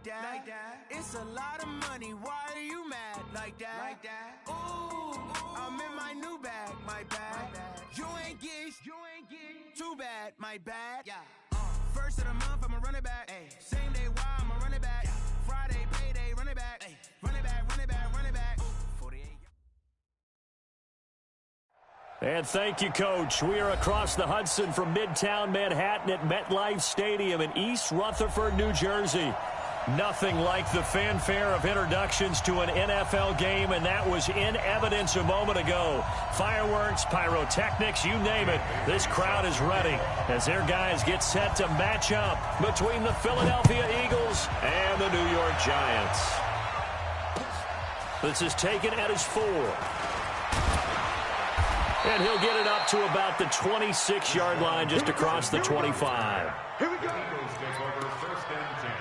like that. It's a lot of money, why are you mad like that? Ooh, I'm in my new bag, my bad. You ain't get too bad, my bad. First of the month, I'ma run it back. Same day, why I'ma run it back. Friday, payday, run it back. Run it back, run it back, run it back. 48. And thank you, Coach. We are across the Hudson from Midtown Manhattan at MetLife Stadium in East Rutherford, New Jersey. Nothing like the fanfare of introductions to an NFL game, and that was in evidence a moment ago. Fireworks, pyrotechnics, you name it. This crowd is ready as their guys get set to match up between the Philadelphia Eagles and the New York Giants. This is taken at his 4. And he'll get it up to about the 26-yard line, just across the 25. Here we go. Eagles take over first and 10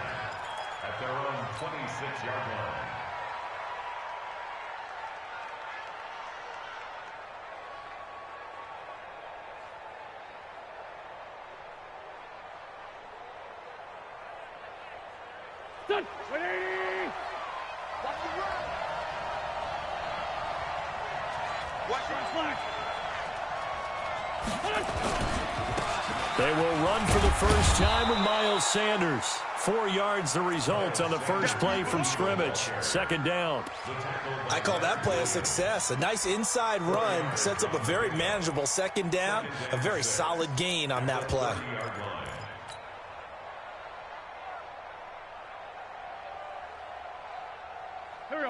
at their own 26-yard line. Done. 180. Watch the run. Watch your flag. They will run for the first time with Miles Sanders. 4 yards the result on the first play from scrimmage. Second down. I call that play a success. A nice inside run sets up a very manageable second down. A very solid gain on that play.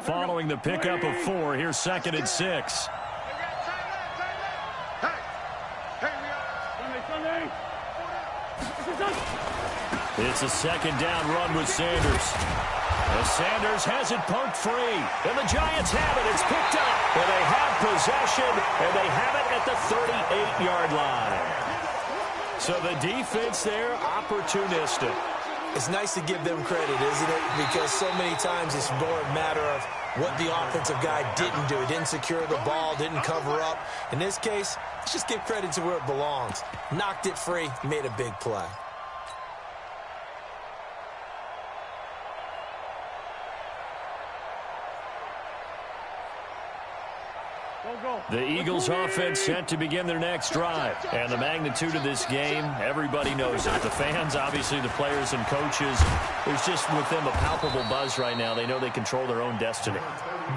Following the pickup of 4, here's second and 6. It's a second down run with Sanders. As Sanders has it poked free. And the Giants have it. It's picked up. And they have possession. And they have it at the 38-yard line. So the defense there, opportunistic. It's nice to give them credit, isn't it? Because so many times it's more a matter of what the offensive guy didn't do. He didn't secure the ball, didn't cover up. In this case, let's just give credit to where it belongs. Knocked it free, made a big play. The Eagles offense set to begin their next drive. And the magnitude of this game, everybody knows it. The fans, obviously the players and coaches, there's just with them a palpable buzz right now. They know they control their own destiny.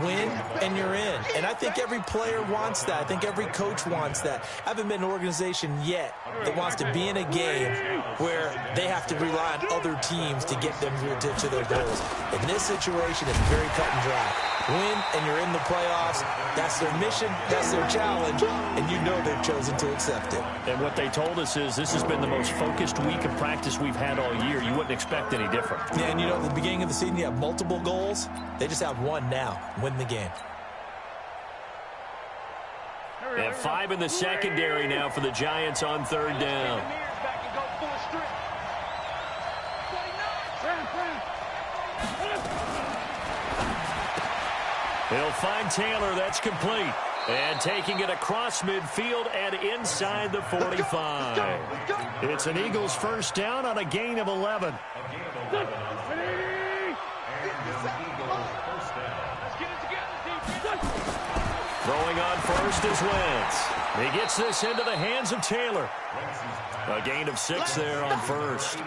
Win and you're in. And I think every player wants that. I think every coach wants that. I haven't been an organization yet that wants to be in a game where they have to rely on other teams to get them to their goals. In this situation, it's very cut and dry. Win and you're in the playoffs. That's their mission. That's their challenge. And you know they've chosen to accept it. And what they told us is this has been the most focused week of practice we've had all year. You wouldn't expect any different. Yeah, and you know, at the beginning of the season, you have multiple goals. They just have one now. Win the game. And 5 in the secondary now for the Giants on third down. He'll find Taylor. That's complete. And taking it across midfield and inside the 45. It's an Eagles first down on a gain of 11. Throwing on first is Wentz. He gets this into the hands of Taylor. A gain of 6 there on first.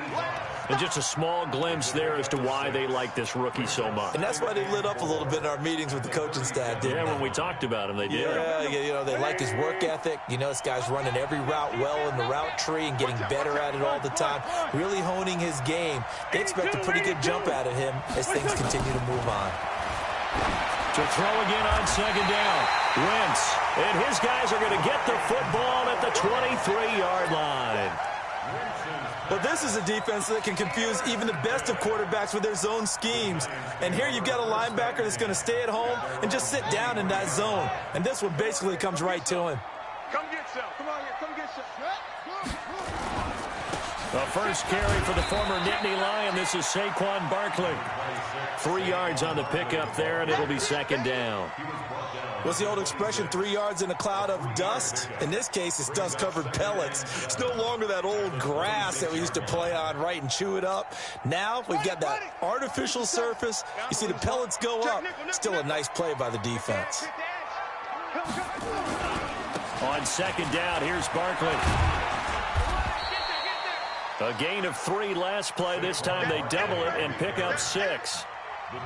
And just a small glimpse there as to why they like this rookie so much. And that's why they lit up a little bit in our meetings with the coaching staff, didn't they? When we talked about him, they did. Yeah, you know, they like his work ethic. You know, this guy's running every route well in the route tree and getting better at it all the time, really honing his game. They expect a pretty good jump out of him as things continue to move on. To throw again on second down. Wentz and his guys are going to get the football at the 23-yard line. But this is a defense that can confuse even the best of quarterbacks with their zone schemes. And here you've got a linebacker that's going to stay at home and just sit down in that zone. And this one basically comes right to him. Come get some. Come on here. Come get some. The first carry for the former Nittany Lion. This is Saquon Barkley. 3 yards on the pickup there, and it'll be second down. What's the old expression, 3 yards in a cloud of dust? In this case, it's dust-covered pellets. It's no longer that old grass that we used to play on, right, and chew it up. Now we've got that artificial surface. You see the pellets go up. Still a nice play by the defense. On second down, here's Barkley. A gain of 3 last play. This time they double it and pick up 6.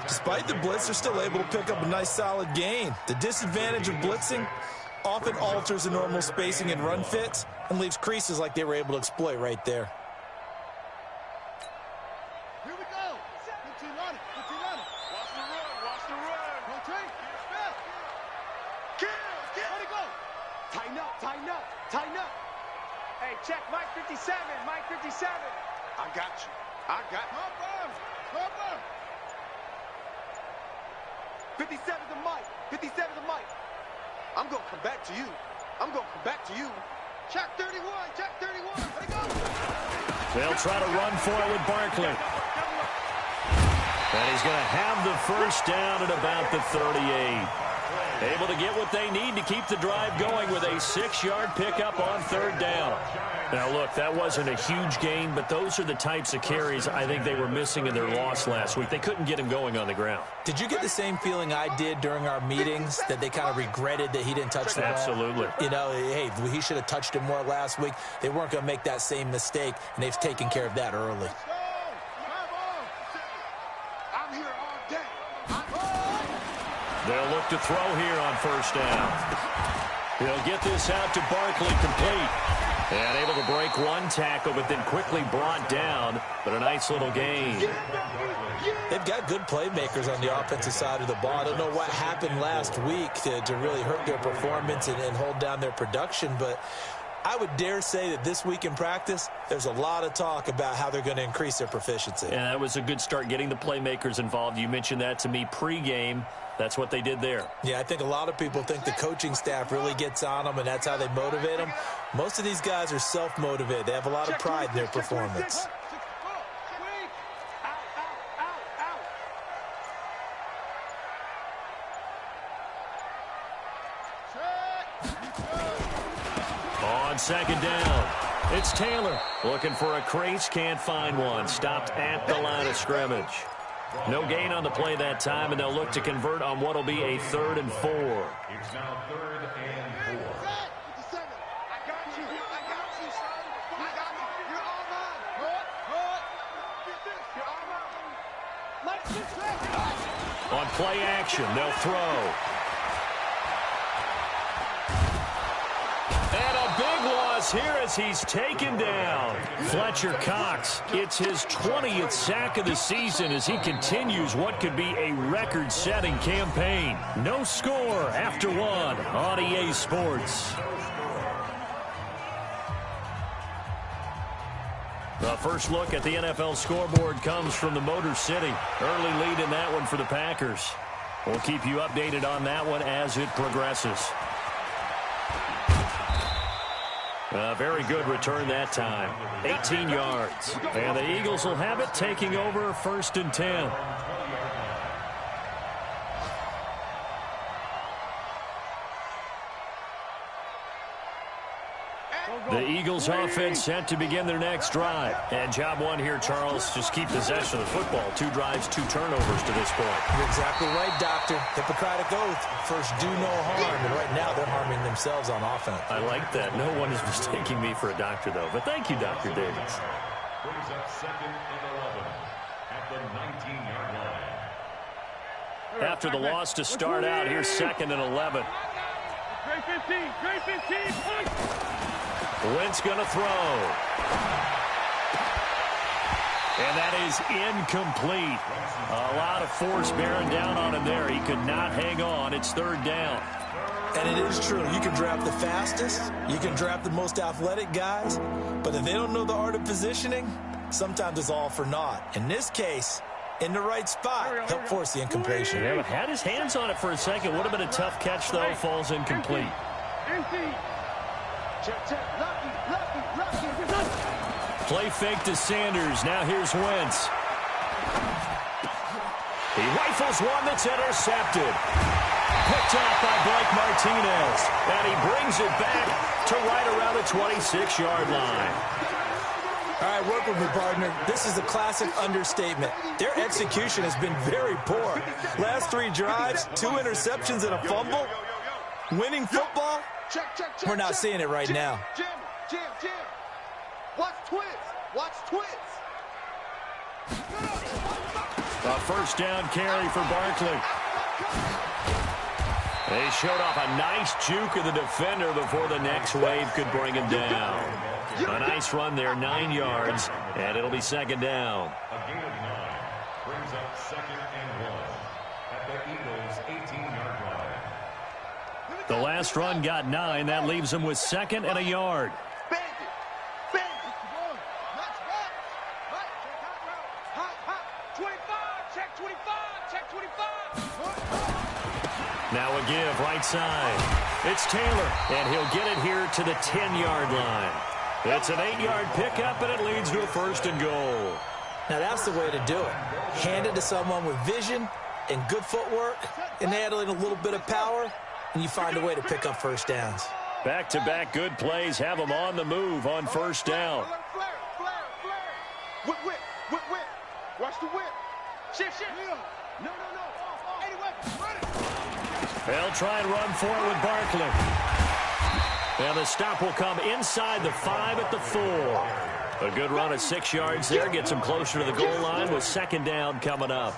Despite the blitz, they're still able to pick up a nice solid gain. The disadvantage of blitzing often alters the normal spacing and run fits and leaves creases like they were able to exploit right there. Here we go. Watch the run. Watch the run. Rotate. Kill. Let it go. Tighten up. Hey, check Mike 57. Mike 57. I got you. Cover. 57 to Mike. I'm going to come back to you. Check 31. Let it go. They'll try to run for it with Barkley. And he's going to have the first down at about the 38. Able to get what they need to keep the drive going with a 6-yard pickup on third down. Now, look, that wasn't a huge gain, but those are the types of carries I think they were missing in their loss last week. They couldn't get him going on the ground. Did you get the same feeling I did during our meetings, that they kind of regretted that he didn't touch the ball? Absolutely. You know, hey, he should have touched him more last week. They weren't going to make that same mistake, and they've taken care of that early. I'm here all day. They'll look to throw here on first down. He'll get this out to Barkley, complete. And able to break one tackle, but then quickly brought down. But a nice little gain. They've got good playmakers on the offensive side of the ball. I don't know what happened last week to really hurt their performance and hold down their production, but I would dare say that this week in practice, there's a lot of talk about how they're going to increase their proficiency. And that was a good start, getting the playmakers involved. You mentioned that to me pregame. That's what they did there. Yeah, I think a lot of people think the coaching staff really gets on them, and that's how they motivate them. Most of these guys are self-motivated. They have a lot of pride in their performance. On second down, it's Taylor looking for a crease, can't find one. Stopped at the line of scrimmage. No gain on the play that time, and they'll look to convert on what will be a 3rd and 4. It's now 3rd and 4. I got you, son. I got you. You're all mine. You're all mine. On play action, they'll throw. And a big loss here as he's taken down. Fletcher Cox, it's his 20th sack of the season as he continues what could be a record-setting campaign. No score after 1 on EA Sports. The first look at the NFL scoreboard comes from the Motor City. Early lead in that one for the Packers. We'll keep you updated on that one as it progresses. A very good return that time. 18 yards. And the Eagles will have it, taking over 1st and 10. The Eagles offense set to begin their next drive. And job one here, Charles, just keep possession of the football. 2 drives, 2 turnovers to this point. You're exactly right, Doctor. Hippocratic oath. First, do no harm. And right now, they're harming themselves on offense. I like that. No one is mistaking me for a doctor, though. But thank you, Dr. Davis. Brings up 2nd and 11 at the 19-yard line. After the loss to start out, here's 2nd and 11. Trey 15, push! Wentz going to throw. And that is incomplete. A lot of force bearing down on him there. He could not hang on. It's 3rd down. And it is true. You can draft the fastest. You can draft the most athletic guys. But if they don't know the art of positioning, sometimes it's all for naught. In this case, in the right spot, help force the incompletion. Yeah, but had his hands on it for a second. Would have been a tough catch, though. Falls incomplete. Play fake to Sanders. Now here's Wentz. He rifles one that's intercepted. Picked Picked off by Blake Martinez. And he brings it back to right around the 26-yard line. All right, work with me, partner. This is a classic understatement. Their execution has been very poor. Last 3 drives, 2 interceptions and a fumble. Winning football? We're not seeing it right now. Jam. Watch twins. Watch twins. A first down carry for Barkley. They showed off a nice juke of the defender before the next wave could bring him down. A nice run there, 9 yards, and it'll be second down. A gain of 9 brings up 2nd and 1 at the Eagles' 18-yard line. The last run got 9. That leaves them with 2nd and a yard. Bang it. Hot. 25. Check 25. Check 25. Now a give right side. It's Taylor, and he'll get it here to the 10-yard line. It's an 8-yard pickup, and it leads to a 1st and goal. Now that's the way to do it. Hand it to someone with vision and good footwork and handling a little bit of power, and you find a way to pick up first downs. Back-to-back good plays have them on the move on first down. Flare. Whip. Watch the whip. Shift. No. Anyway, run it. They'll try and run for it with Barkley. And the stop will come inside the 5 at the 4. A good run of 6 yards there gets him closer to the goal line with second down coming up.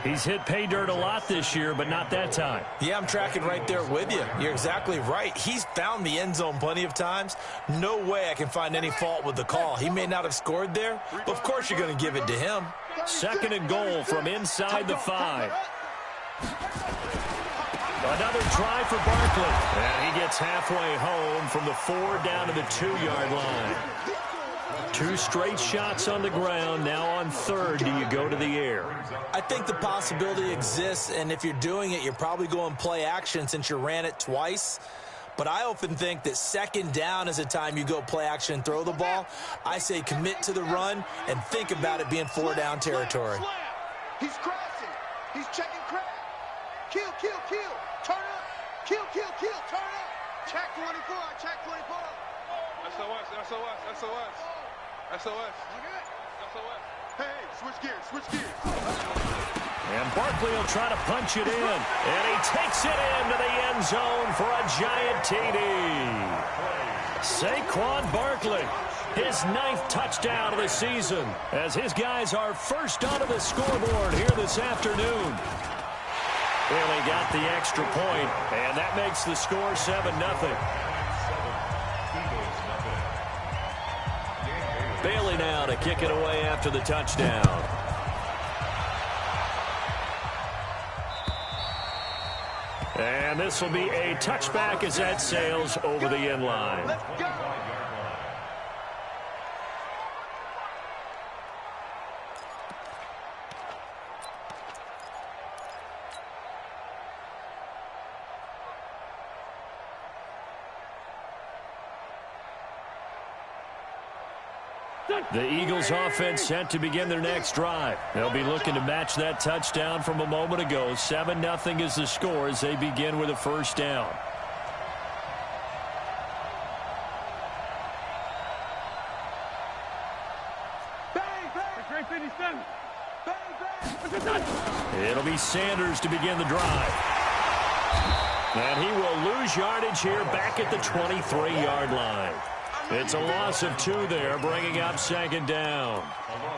He's hit pay dirt a lot this year, but not that time. Yeah, I'm tracking right there with you. You're exactly right. He's found the end zone plenty of times. No way I can find any fault with the call. He may not have scored there, but of course you're going to give it to him. 2nd and goal from inside the 5. Another try for Barkley. And he gets halfway home from the 4 down to the 2-yard line. 2 straight shots on the ground. Now on 3rd, do you go to the air? I think the possibility exists, and if you're doing it, you're probably going play action since you ran it twice. But I often think that 2nd down is a time you go play action and throw the ball. I say commit to the run and think about it being 4 down territory. He's crashing. He's checking crash. Kill. Turn up. Kill. Turn up. Check 24. SOS. Hey, switch gears. And Barkley will try to punch it in. And he takes it into the end zone for a giant TD. Saquon Barkley, his 9th touchdown of the season, as his guys are first onto the scoreboard here this afternoon. Well, he got the extra point, and that makes the score 7-0. Bailey now to kick it away after the touchdown. And this will be a touchback as that sails over the end line. Let's go. The Eagles offense set to begin their next drive. They'll be looking to match that touchdown from a moment ago. 7-0 is the score as they begin with a first down. It'll be Sanders to begin the drive. And he will lose yardage here back at the 23-yard line. It's a loss of 2 there, bringing up second down.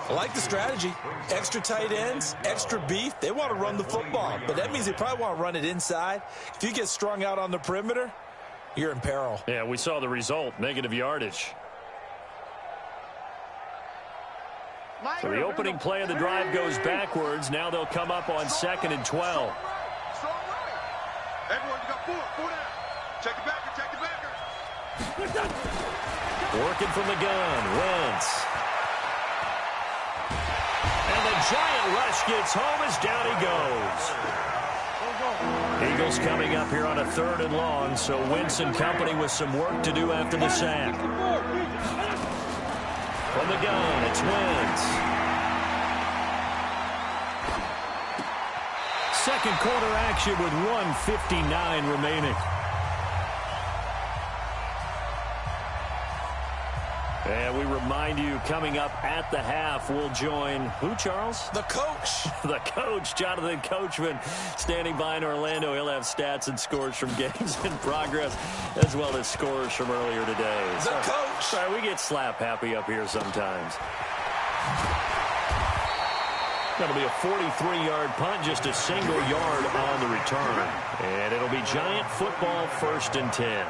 I like the strategy. Extra tight ends, extra beef. They want to run the football, but that means they probably want to run it inside. If you get strung out on the perimeter, you're in peril. Yeah, we saw the result, negative yardage. So the opening play of the drive goes backwards. Now they'll come up on 2nd and 12. Everyone, you got 4 down. Check the backer. Working from the gun, Wentz. And the giant rush gets home as down he goes. Eagles coming up here on a 3rd and long, so Wentz and company with some work to do after the sack. From the gun, it's Wentz. second quarter action with 1:59 remaining. And we remind you, coming up at the half, we'll join who, Charles? The coach. The coach, Jonathan Coachman, standing by in Orlando. He'll have stats and scores from games in progress, as well as scores from earlier today. The coach. Sorry, we get slap happy up here sometimes. That'll be a 43-yard punt, just a single yard on the return. And it'll be Giant football, 1st and 10.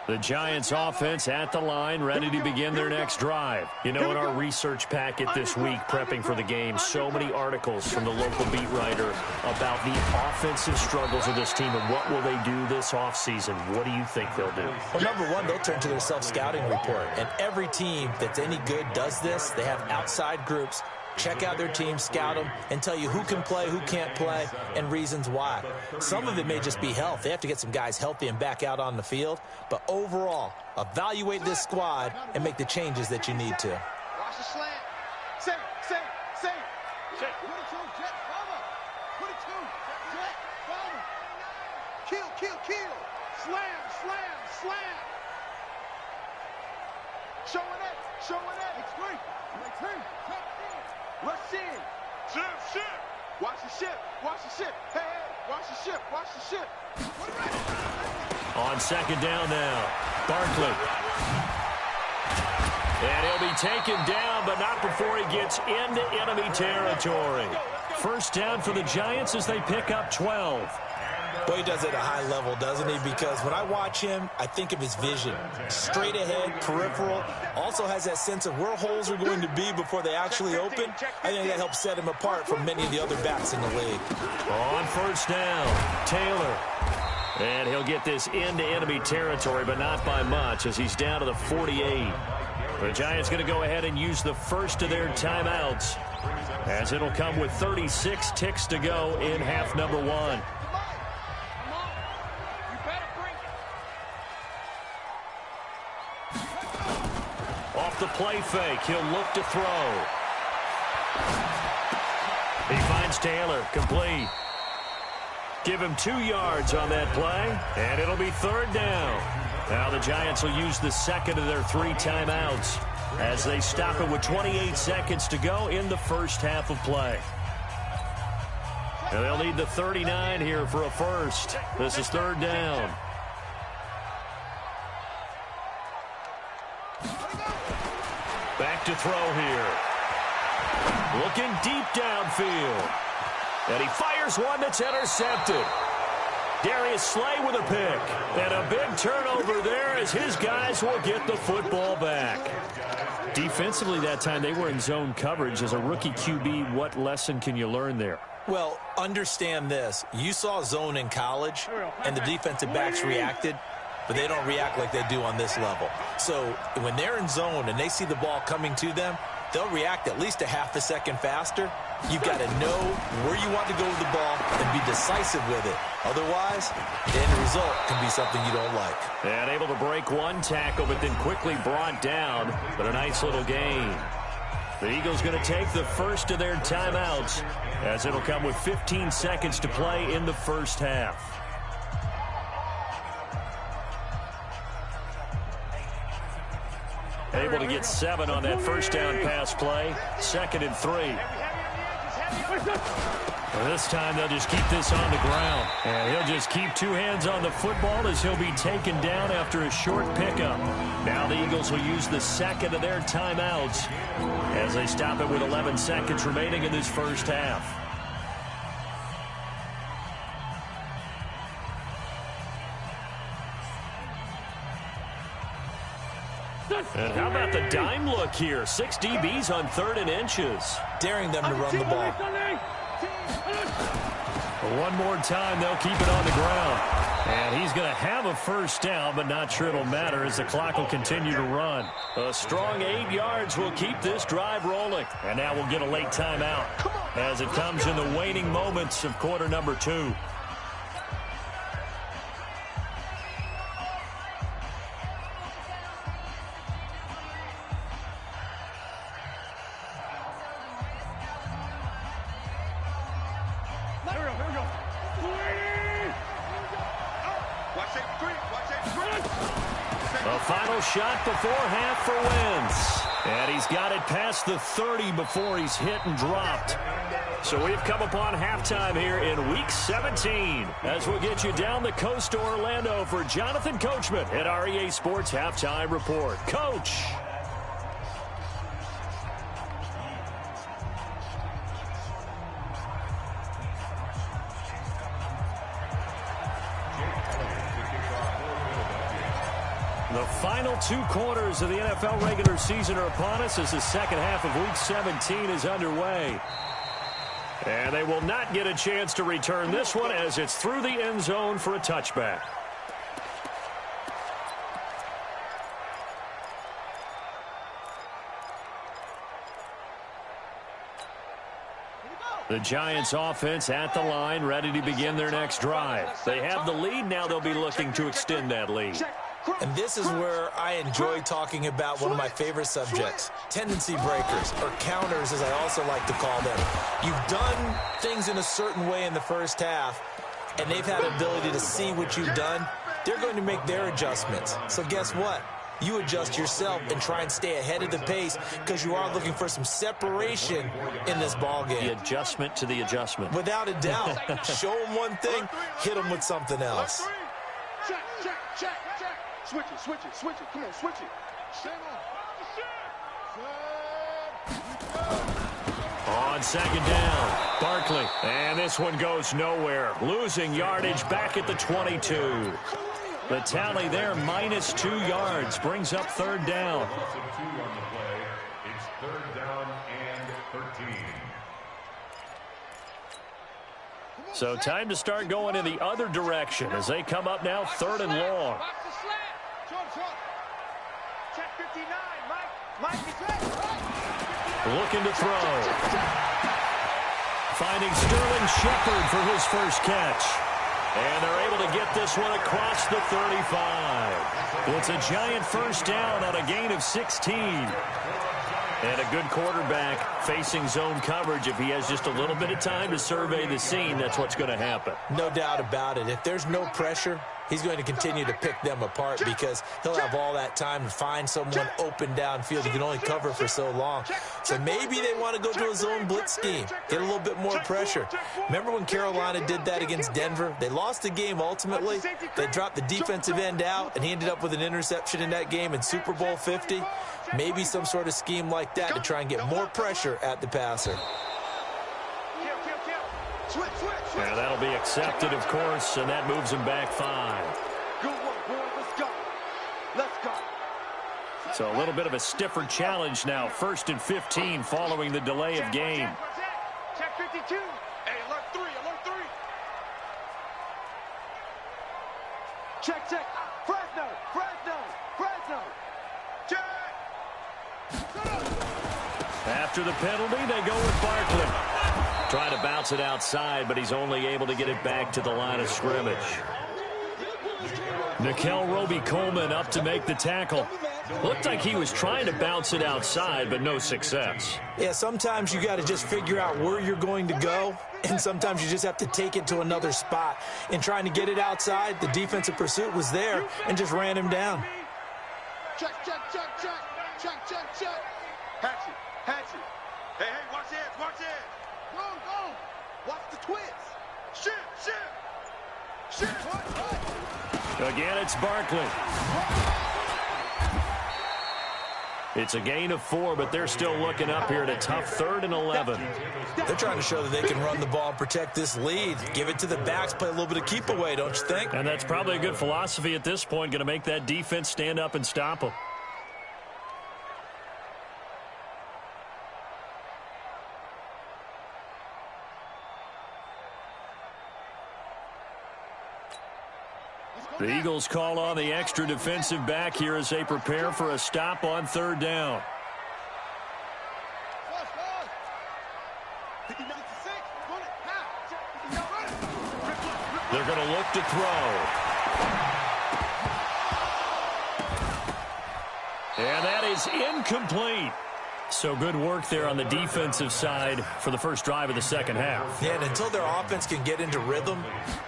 The Giants offense at the line, ready to begin their next drive. You know, in our research packet this week, prepping for the game, so many articles from the local beat writer about the offensive struggles of this team and what will they do this offseason. What do you think they'll do? Well, number one, they'll turn to their self-scouting report. And every team that's any good does this. They have outside groups. Check out their team, scout them, and tell you who can play, who can't play, and reasons why. Some of it may just be health. They have to get some guys healthy and back out on the field. But overall, evaluate this squad and make the changes that you need to. Watch the slant. Say. Check. 22, jet, follow. 22, jet, follow. Kill. Slam. Showing it. It's great. Rush in. Ship. Watch the ship. Hey, watch the ship. On second down now, Barkley. And he'll be taken down, but not before he gets into enemy territory. First down for the Giants as they pick up 12. Well, he does it at a high level, doesn't he? Because when I watch him, I think of his vision. Straight ahead, peripheral. Also has that sense of where holes are going to be before they actually open. I think that helps set him apart from many of the other backs in the league. On first down, Taylor. And he'll get this into enemy territory, but not by much as he's down to the 48. The Giants going to go ahead and use the first of their timeouts as it'll come with 36 ticks to go in half number 1. Off the play fake, he'll look to throw. He finds Taylor, complete. Give him 2 yards on that play, and it'll be third down. Now the Giants will use the second of their 3 timeouts as they stop it with 28 seconds to go in the first half of play. And they'll need the 39 here for a first. This is third down. Back to throw here. Looking deep downfield. And he fires one that's intercepted. Darius Slay with a pick. And a big turnover there as his guys will get the football back. Defensively that time, they were in zone coverage. As a rookie QB, what lesson can you learn there? Well, understand this. You saw zone in college, and the defensive backs reacted, but they don't react like they do on this level. So when they're in zone and they see the ball coming to them, they'll react at least a half a second faster. You've got to know where you want to go with the ball and be decisive with it. Otherwise, the end result can be something you don't like. And able to break one tackle, but then quickly brought down. But a nice little gain. The Eagles going to take the first of their timeouts as it'll come with 15 seconds to play in the first half. Able to get 7 on that first down pass play. 2nd and 3. Well, this time they'll just keep this on the ground. And he'll just keep 2 hands on the football as he'll be taken down after a short pickup. Now the Eagles will use the second of their timeouts as they stop it with 11 seconds remaining in this first half. And how about the dime look here? 6 DBs on 3rd and inches. Daring them to run the ball. One more time, they'll keep it on the ground. And he's going to have a first down, but not sure it'll matter as the clock will continue to run. A strong 8 yards will keep this drive rolling. And now we'll get a late timeout as it comes in the waning moments of quarter number 2. A final shot before half for Wentz. And he's got it past the 30 before he's hit and dropped. So we've come upon halftime here in Week 17 as we'll get you down the coast to Orlando for Jonathan Coachman at REA Sports Halftime Report. Coach. The final 2 quarters of the NFL regular season are upon us as the second half of Week 17 is underway. And they will not get a chance to return this one as it's through the end zone for a touchback. The Giants offense at the line, ready to begin their next drive. They have the lead. Now they'll be looking to extend that lead. And this is where I enjoy talking about one of my favorite subjects, tendency breakers, or counters as I also like to call them. You've done things in a certain way in the first half, and they've had the ability to see what you've done. They're going to make their adjustments. So guess what? You adjust yourself and try and stay ahead of the pace because you are looking for some separation in this ball game. The adjustment to the adjustment. Without a doubt. Show them one thing, hit them with something else. Check, check, check, check. Switch it, switch it, switch it. Come on, switch it. On second down, Barkley. And this one goes nowhere. Losing yardage back at the 22. The tally there, -2 yards, brings up third down. It's third down and 13. So time to start going in the other direction as they come up now third and long. Looking to throw. Finding Sterling Shepard for his first catch. And they're able to get this one across the 35. It's a giant first down on a gain of 16. And a good quarterback facing zone coverage. If he has just a little bit of time to survey the scene, that's what's going to happen. No doubt about it. If there's no pressure, he's going to continue to pick them apart because he'll have all that time to find someone open downfield. He can only cover for so long. So maybe they want to go to a zone blitz scheme, get a little bit more pressure. Remember when Carolina did that against Denver? They lost the game ultimately. They dropped the defensive end out, and he ended up with an interception in that game in Super Bowl 50. Maybe some sort of scheme like that to try and get more pressure at the passer. Yeah, that'll be accepted, of course, and that moves him back 5. Good work, boy. Let's go. Let's go. So a little bit of a stiffer challenge now. 1st and 15 following the delay of game. Check 52. Hey, alert 3, alert 3. Check, check. Fresno, Fresno, Fresno. Check. After the penalty, they go with Barkley. Trying to bounce it outside, but he's only able to get it back to the line of scrimmage. Nickel Roby-Coleman up to make the tackle. Looked like he was trying to bounce it outside, but no success. Yeah, sometimes you got to just figure out where you're going to go, and sometimes you just have to take it to another spot. In trying to get it outside, the defensive pursuit was there and just ran him down. Check, check, check, check. Check, check, check. Hatchet, hatchet. Hey, hey, watch this, watch this. Go, go. Watch the twist. Shit, shit. Shit. What? Again, it's Barkley. It's a gain of 4, but they're still looking up here at a tough 3rd and 11. They're trying to show that they can run the ball and protect this lead. Give it to the backs, play a little bit of keep away, don't you think? And that's probably a good philosophy at this point, going to make that defense stand up and stop them. The Eagles call on the extra defensive back here as they prepare for a stop on third down. They're going to look to throw. And that is incomplete. So good work there on the defensive side for the first drive of the second half. Yeah, and until their offense can get into rhythm,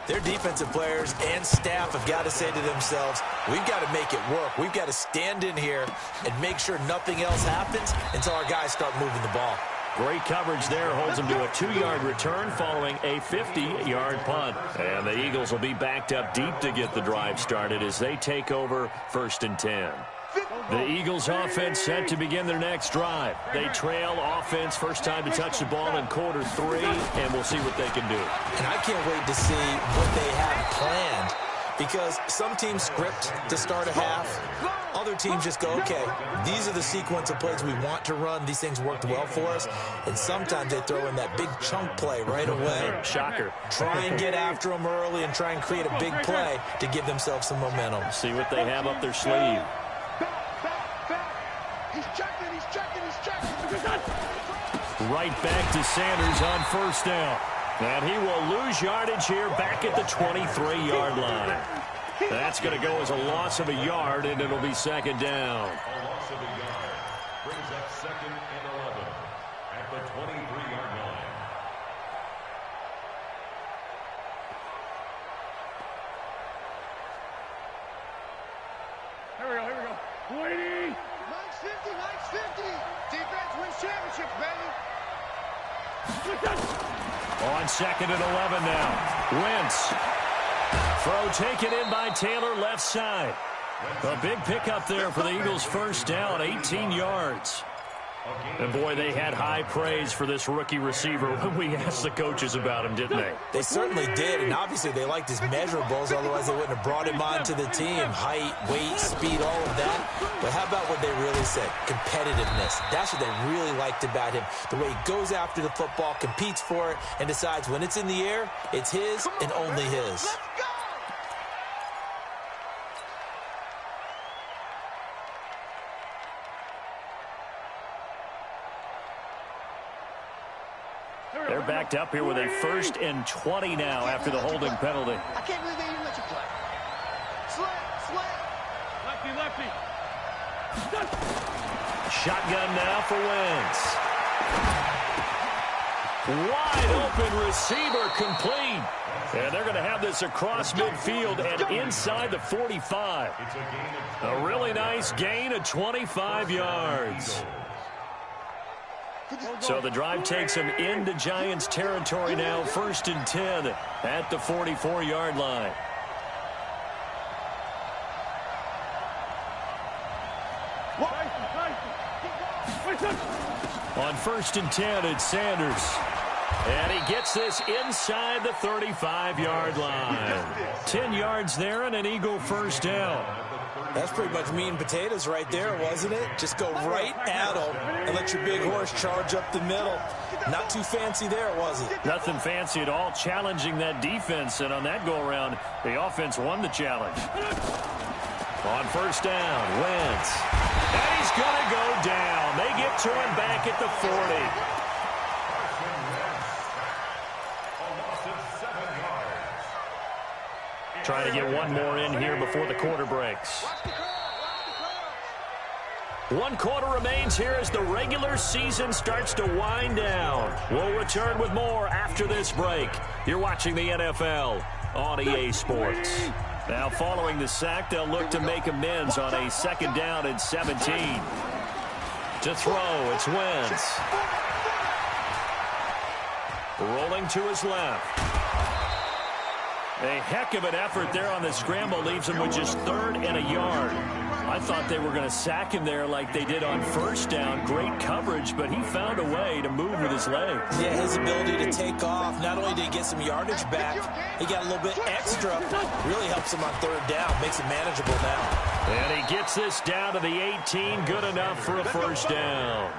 their defensive players and staff have got to say to themselves, we've got to make it work. We've got to stand in here and make sure nothing else happens until our guys start moving the ball. Great coverage there, holds them to a 2-yard return following a 50-yard punt. And the Eagles will be backed up deep to get the drive started as they take over 1st and 10. The Eagles offense set to begin their next drive. They trail offense, first time to touch the ball in quarter 3, and we'll see what they can do. And I can't wait to see what they have planned, because some teams script to start a half. Other teams just go, okay, these are the sequence of plays we want to run. These things worked well for us. And sometimes they throw in that big chunk play right away. Shocker. Try and get after them early and try and create a big play to give themselves some momentum. See what they have up their sleeve. Right back to Sanders on first down. And he will lose yardage here back at the 23-yard line. That's going to go as a loss of a yard, and it'll be second down. A loss of a yard brings up 2nd and 11 at the 23-yard line. Here we go. 20. Nice 50. Defense wins championships, baby. On 2nd and 11 now. Wentz. Throw taken in by Taylor, left side. A big pickup there for the Eagles' first down, 18 yards. And, boy, they had high praise for this rookie receiver when we asked the coaches about him, didn't they? They certainly did, and obviously they liked his measurables, otherwise they wouldn't have brought him onto the team. Height, weight, speed, all of that. But how about what they really said? Competitiveness. That's what they really liked about him. The way he goes after the football, competes for it, and decides when it's in the air, it's his and only his. They're backed up here with a 1st and 20 now after the holding penalty. I can't believe they even let you play. Slant. Lefty. Shotgun now for Wentz. Wide open receiver, complete. And they're going to have this across midfield and inside the 45. A really nice gain of 25 yards. So the drive takes them into Giants territory now, 1st and 10 at the 44-yard line. On 1st and 10, it's Sanders. And he gets this inside the 35-yard line. 10 yards there and an Eagle first down. That's pretty much meat and potatoes right there, wasn't it? Just go right at them and let your big horse charge up the middle. Not too fancy there, was it? Nothing fancy at all, challenging that defense. And on that go-around, the offense won the challenge. On first down, Wentz. And he's going to go down. They get to him back at the 40. Trying to get one more in here before the quarter breaks. 1 quarter remains here as the regular season starts to wind down. We'll return with more after this break. You're watching the NFL on EA Sports. Now, following the sack, they'll look to make amends on a 2nd down and 17. To throw, it's Wentz. Rolling to his left. A heck of an effort there on the scramble leaves him with just 3rd and a yard. I thought they were going to sack him there like they did on first down. Great coverage, but he found a way to move with his legs. Yeah, his ability to take off, not only did he get some yardage back, he got a little bit extra. Really helps him on 3rd down, makes it manageable now. And he gets this down to the 18, good enough for a first down.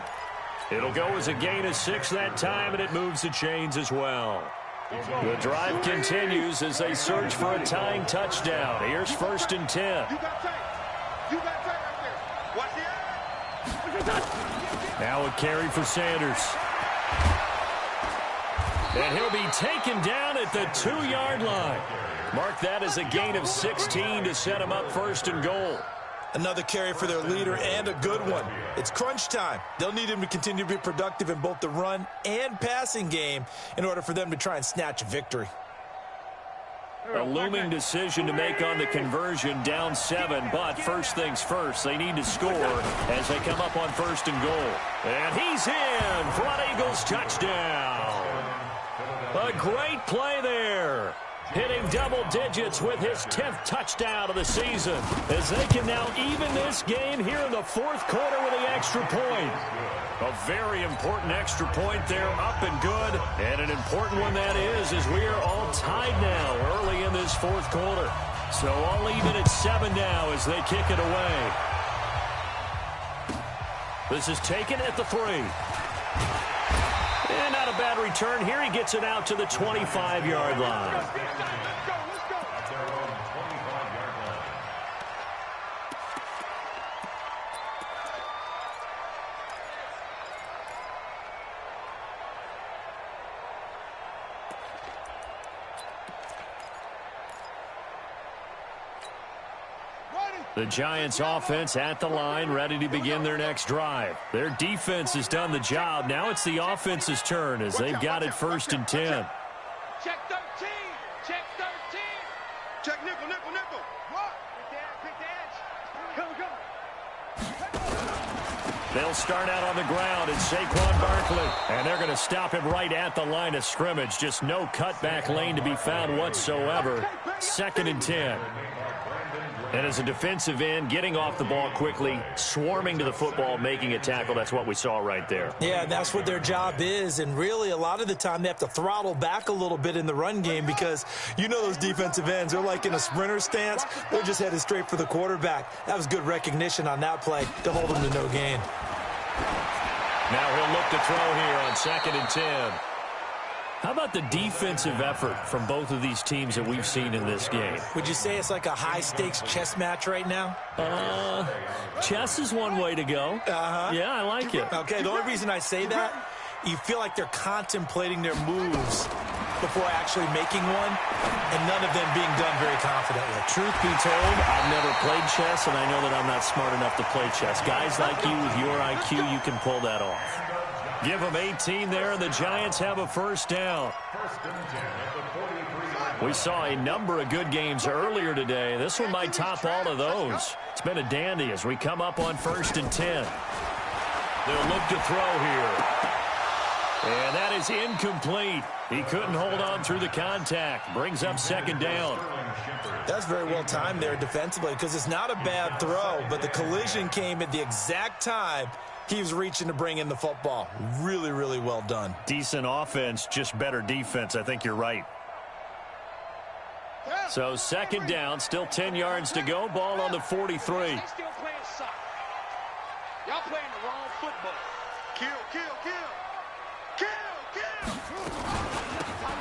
It'll go as a gain of 6 that time, and it moves the chains as well. The drive continues as they search for a tying touchdown. Here's 1st and 10. You got tape. You got tape right there. Watch the eye. Now a carry for Sanders. And he'll be taken down at the 2-yard line. Mark that as a gain of 16 to set him up 1st and goal. Another carry for their leader, and a good one. It's crunch time. They'll need him to continue to be productive in both the run and passing game in order for them to try and snatch a victory. A looming decision to make on the conversion, down 7, but first things first, they need to score as they come up on 1st and goal. And he's in for an Eagles touchdown. A great play there. Hitting double digits with his 10th touchdown of the season as they can now even this game here in the 4th quarter with the extra point. A very important extra point there, up and good. And an important one that is, as we are all tied now early in this 4th quarter. So all even at 7 now as they kick it away. This is taken at the 3. And not a bad return here. He gets it out to the 25-yard line. Let's go. At their own 25-yard line. The Giants offense at the line, ready to begin their next drive. Their defense has done the job. Now it's the offense's turn as they've got it 1st and 10. Check 13. Check 13. Check nickel. What? Pick the edge. Come. They'll start out on the ground. It's Saquon Barkley. And they're going to stop him right at the line of scrimmage. Just no cutback lane to be found whatsoever. 2nd and 10. And as a defensive end, getting off the ball quickly, swarming to the football, making a tackle, that's what we saw right there. Yeah, and that's what their job is. And really, a lot of the time, they have to throttle back a little bit in the run game because you know those defensive ends, they're like in a sprinter stance. They're just headed straight for the quarterback. That was good recognition on that play to hold them to no gain. Now he'll look to throw here on 2nd and 10. How about the defensive effort from both of these teams that we've seen in this game? Would you say it's like a high-stakes chess match right now? Chess is one way to go. Yeah, I like it. Okay, the only reason I say that, you feel like they're contemplating their moves before actually making one, and none of them being done very confidently. Truth be told, I've never played chess, and I know that I'm not smart enough to play chess. Guys like you with your IQ, you can pull that off. Give them 18 there, and the Giants have a 1st down. We saw a number of good games earlier today. This one might top all of those. It's been a dandy as we come up on 1st and 10. They'll look to throw here. And that is incomplete. He couldn't hold on through the contact. Brings up 2nd down. That's very well timed there defensively because it's not a bad throw, but the collision came at the exact time he was reaching to bring in the football. Really, really well done. Decent offense, just better defense. I think you're right. So 2nd down, still 10 yards to go. Ball on the 43. They still playing soccer. Y'all playing the wrong football. Kill.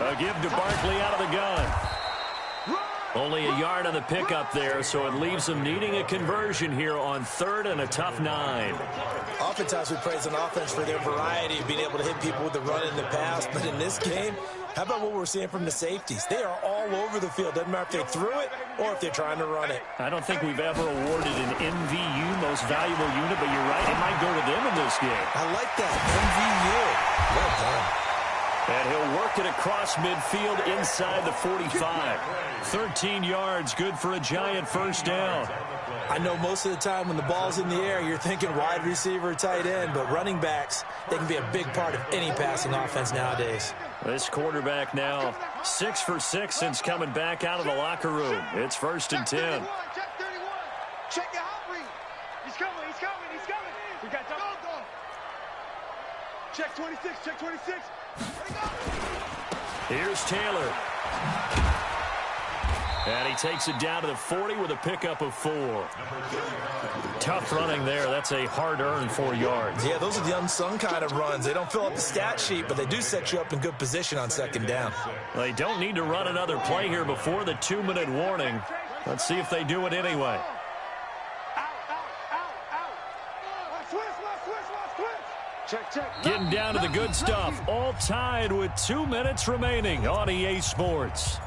A give to Barkley out of the gun. Only a yard on the pickup there, so it leaves them needing a conversion here on 3rd and a tough 9. Oftentimes we praise an offense for their variety of being able to hit people with the run in the pass, but in this game, how about what we're seeing from the safeties? They are all over the field. Doesn't matter if they threw it or if they're trying to run it. I don't think we've ever awarded an MVU, most valuable unit, but you're right, it might go to them in this game. I like that, MVU. Well done. And he'll work it across midfield inside the 45. 13 yards, good for a Giant 1st down. I know most of the time when the ball's in the air, you're thinking wide receiver, tight end, but running backs, they can be a big part of any passing offense nowadays. This quarterback now 6 for 6 since coming back out of the locker room. It's 1st and 10. Check 31. Check your hot read. He's coming. We got double. Check 26. Here's Taylor. And he takes it down to the 40 with a pickup of 4. Tough running there. That's a hard-earned 4 yards. Yeah, those are the unsung kind of runs. They don't fill up the stat sheet, but they do set you up in good position on second down. They don't need to run another play here before the 2-minute warning. Let's see if they do it anyway. Getting down to the good stuff. All tied with 2 minutes remaining on EA Sports.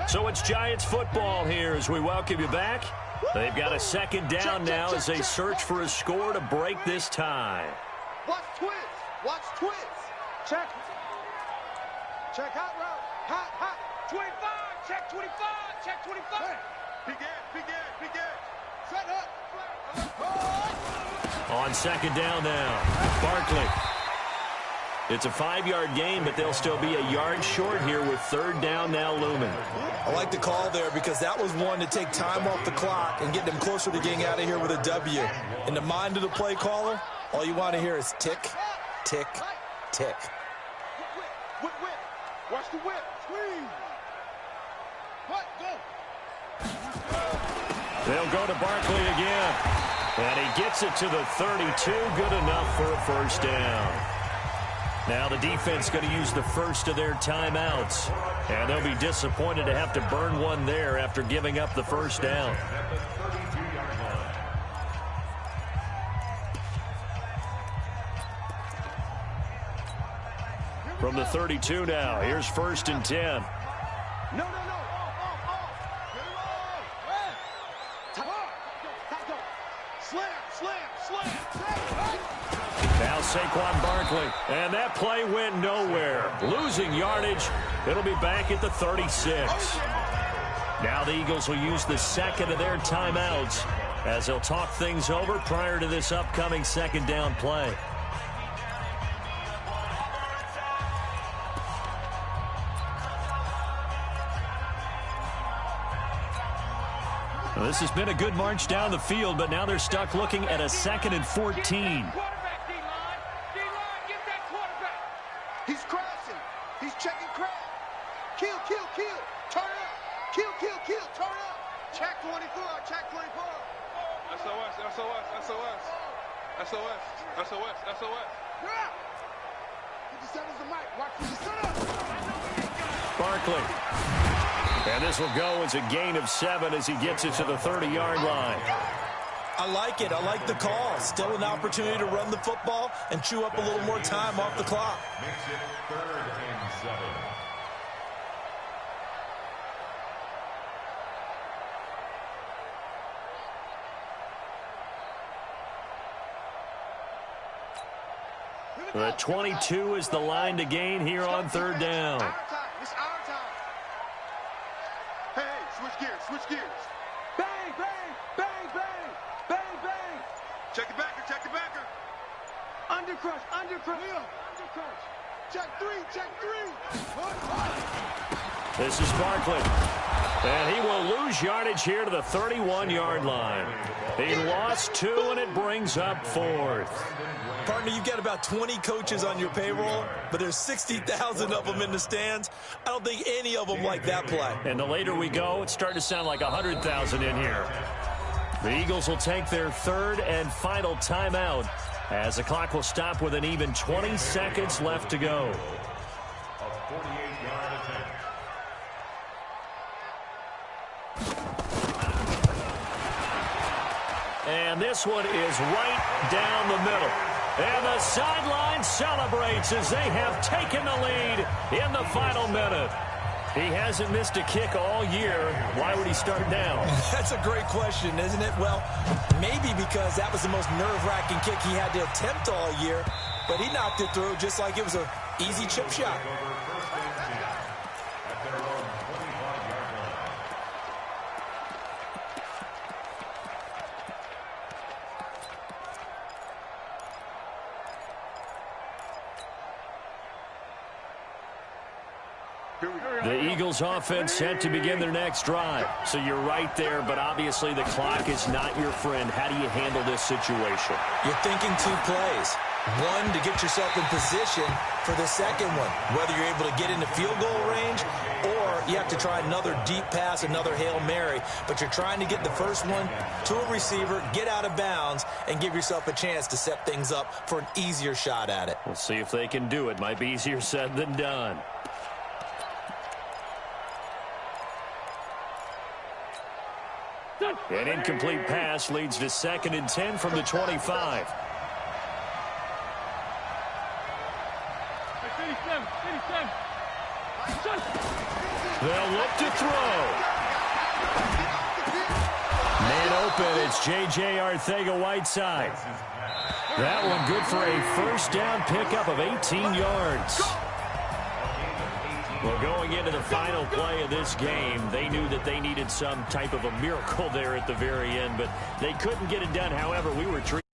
So it's Giants football here as we welcome you back. They've got a second down now as they search for a score to break this tie. Watch twins. Watch twins. Check. Check hot route. Hot. 25. Check 25. Check 25. Hey. Begin. Set up. On second down now, Barkley. It's a 5-yard gain, but they'll still be a yard short here with third down now looming. I like the call there because that was one to take time off the clock and get them closer to getting out of here with a W. In the mind of the play caller, all you want to hear is tick, tick, tick. Whip. Watch the whip. Squeeze. What? Go. They'll go to Barkley again. And he gets it to the 32. Good enough for a first down. Now the defense going to use the first of their timeouts. And they'll be disappointed to have to burn one there after giving up the first down. From the 32 now, here's 1st and 10. No. Slam. Now Saquon Barkley, and that play went nowhere. Losing yardage, it'll be back at the 36. Now the Eagles will use the second of their timeouts as they'll talk things over prior to this upcoming second down play. Well, this has been a good march down the field, but now they're stuck looking at a 2nd and 14. D-line, get that quarterback. He's crashing. He's checking crash. Kill. Turn up. Kill. Turn up. Check 24. SOS. Yeah. He just the mic. Watch what you set up. Barkley. And this will go as a gain of 7 as he gets it to the 30-yard line. I like it. I like the call. Still an opportunity to run the football and chew up a little more time off the clock. Makes it 3rd and 7. The 22 is the line to gain here on 3rd down. It's our time. Hey, switch gears. Bang. Check the backer. Undercrush. Check three. This is Barkley. And he will lose yardage here to the 31-yard line. He lost 2, and it brings up 4th. Partner, you got about 20 coaches on your payroll, but there's 60,000 of them in the stands. I don't think any of them like that play. And the later we go, it's starting to sound like 100,000 in here. The Eagles will take their 3rd and final timeout as the clock will stop with an even 20 seconds left to go. A 48-yard attempt. And this one is right down the middle. And the sideline celebrates as they have taken the lead in the final minute. He hasn't missed a kick all year. Why would he start now? That's a great question, isn't it? Well, maybe because that was the most nerve-wracking kick he had to attempt all year, but he knocked it through just like it was an easy chip shot. The Eagles offense set to begin their next drive. So you're right there, but obviously the clock is not your friend. How do you handle this situation? You're thinking 2 plays. One, to get yourself in position for the second one, whether you're able to get into field goal range or you have to try another deep pass, another Hail Mary, but you're trying to get the first one to a receiver, get out of bounds, and give yourself a chance to set things up for an easier shot at it. We'll see if they can do it. Might be easier said than done. An incomplete pass leads to 2nd and 10 from the 25. They'll look to throw. Man open, it's J.J. Arcega-Whiteside. That one good for a first down pickup of 18 yards. Well, going into the final play of this game, they knew that they needed some type of a miracle there at the very end, but they couldn't get it done. However, we were treated